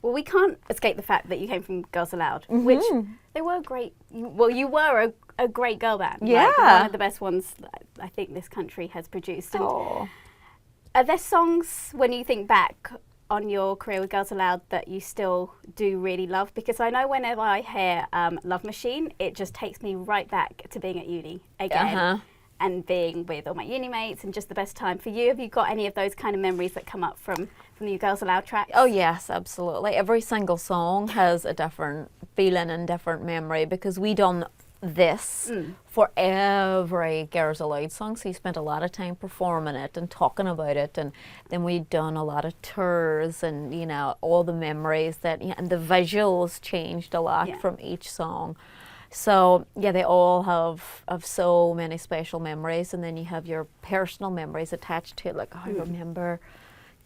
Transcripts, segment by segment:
Well, we can't escape the fact that you came from Girls Aloud, which they were great. You were a great girl band. Yeah. Like, one of the best ones that I think this country has produced. And are there songs, when you think back on your career with Girls Aloud, that you still do really love? Because I know whenever I hear Love Machine, it just takes me right back to being at uni again. And being with all my uni mates and just the best time. For you, have you got any of those kind of memories that come up from the Girls Aloud tracks? Oh yes, absolutely. Every single song has a different feeling and different memory, because we done this for every Girls Aloud song, so you spent a lot of time performing it and talking about it, and then we'd done a lot of tours, and you know, all the memories that, and the visuals changed a lot from each song. So yeah, they all have so many special memories, and then you have your personal memories attached to it. Like, I remember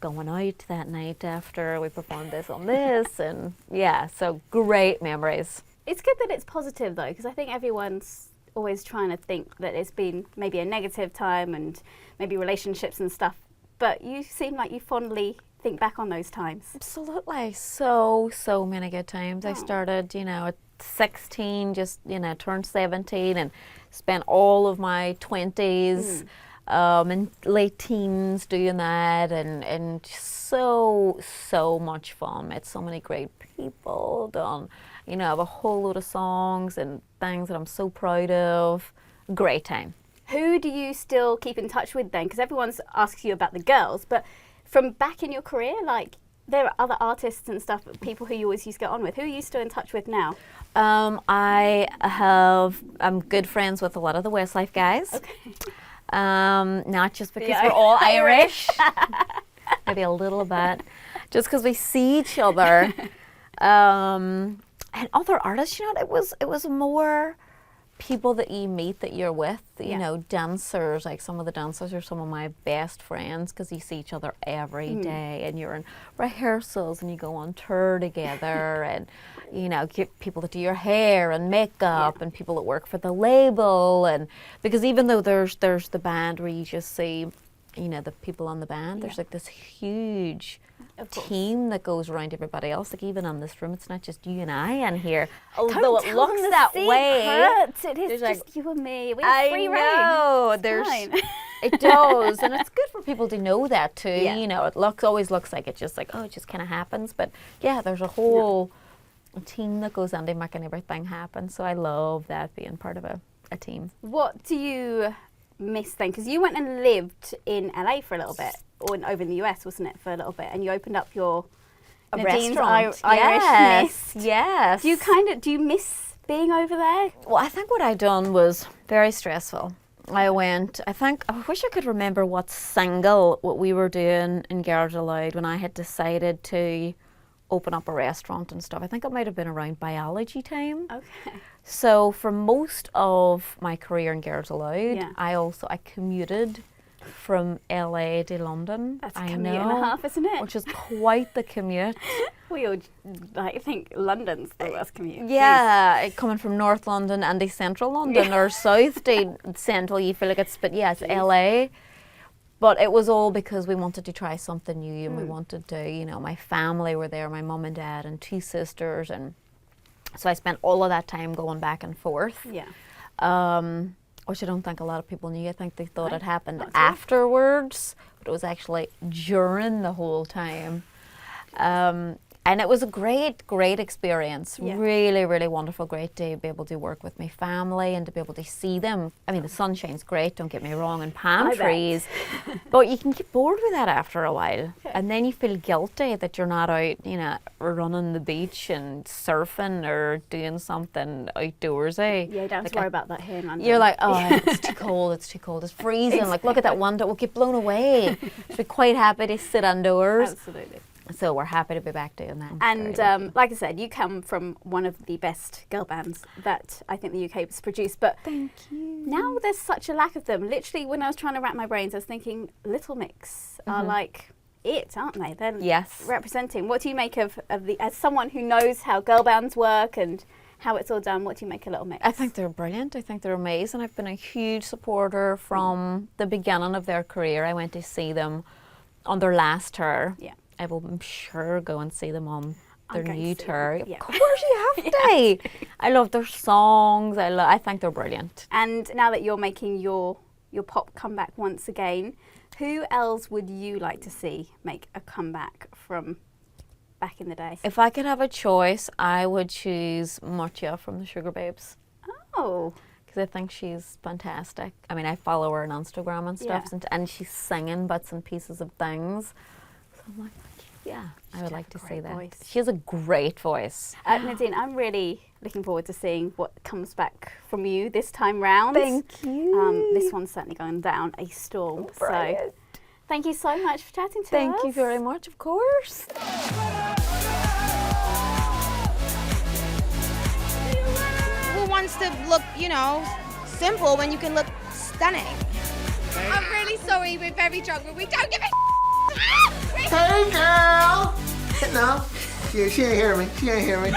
going out that night after we performed this on this, and yeah, so great memories. It's good that it's positive though, because I think everyone's always trying to think that it's been maybe a negative time and maybe relationships and stuff, but you seem like you fondly think back on those times. Absolutely, so many good times. I started, you know, at 16, just, you know, turned 17, and spent all of my 20s and late teens doing that, and so much fun. Met so many great people, done, you know, have a whole load of songs and things that I'm so proud of. Great time. Who do you still keep in touch with then? Because everyone's asking you about the girls, but from back in your career, like, there are other artists and stuff, people who you always used to get on with. Who are you still in touch with now? I'm good friends with a lot of the Westlife guys. Okay. Not just because we're all Irish, maybe a little bit, just because we see each other. And other artists, you know, it was more people that you meet that you're with, you know, dancers. Like, some of the dancers are some of my best friends, because you see each other every day, and you're in rehearsals and you go on tour together, and you know, people that do your hair and makeup, and people that work for the label, and because even though there's the band where you just see, you know, the people on the band, there's like this huge team that goes around everybody else. Like, even in this room, it's not just you and I in here, although it looks that way. It is just like, you and me. We I have free know reign. there's it does, and it's good for people to know that too. You know, it always looks like it's just like, oh, it just kind of happens, but yeah, there's a whole team that goes into making everything happen. So I love that, being part of a team. What do you miss then? Because you went and lived in LA for a little bit, or over in the US, wasn't it, for a little bit, and you opened up your Nadine's Irish Mist. Yes. Do you miss being over there? Well, I think what I done was very stressful. I wish I could remember what we were doing in Girls Aloud when I had decided to open up a restaurant and stuff. I think it might have been around biology time. Okay. So for most of my career in Girls Aloud, I commuted from LA to London. That's a commute and a half, isn't it? Which is quite the commute. We all think London's the worst commute. Yeah, coming from North London and Central London or South to Central, you feel like it's LA. But it was all because we wanted to try something new, and we wanted to, you know, my family were there, my mum and dad and 2 sisters, and so I spent all of that time going back and forth. Yeah. Which I don't think a lot of people knew. I think they thought it happened afterwards, but it was actually during the whole time. And it was a great experience. Really, really wonderful, great to be able to work with my family and to be able to see them. I mean, the sunshine's great, don't get me wrong, and palm trees, but you can get bored with that after a while. And then you feel guilty that you're not out, you know, running the beach and surfing or doing something outdoorsy. Yeah, you don't have to worry about that here in London. You're like, oh, it's too cold, it's freezing. Exactly. Like, look at that window, we'll get blown away. So we're quite happy to sit indoors. Absolutely. So we're happy to be back doing that. And like I said, you come from one of the best girl bands that I think the UK has produced. But thank you. Now there's such a lack of them. Literally, when I was trying to wrap my brains, I was thinking Little Mix are like it, aren't they? They're representing. What do you make of the, as someone who knows how girl bands work and how it's all done, what do you make of Little Mix? I think they're brilliant. I think they're amazing. I've been a huge supporter from the beginning of their career. I went to see them on their last tour. Yeah. I will, I'm sure, go and see them on their going new to see tour. them. Yeah. Of course you have to. I love their songs. I think they're brilliant. And now that you're making your pop comeback once again, who else would you like to see make a comeback from back in the day? If I could have a choice, I would choose Motia from the Sugar Babes. Oh. Because I think she's fantastic. I mean, I follow her on Instagram and stuff, and she's singing bits and pieces of things. So I'm like, yeah, I would like to see that. Voice. She has a great voice. Nadine, I'm really looking forward to seeing what comes back from you this time round. Thank you. This one's certainly going down a storm. Brilliant. So thank you so much for chatting to us. Thank you very much, of course. Who wants to look, simple when you can look stunning? I'm really sorry, we're very drunk, but we don't give a Hey, girl! No, she ain't hear me. She ain't hear me.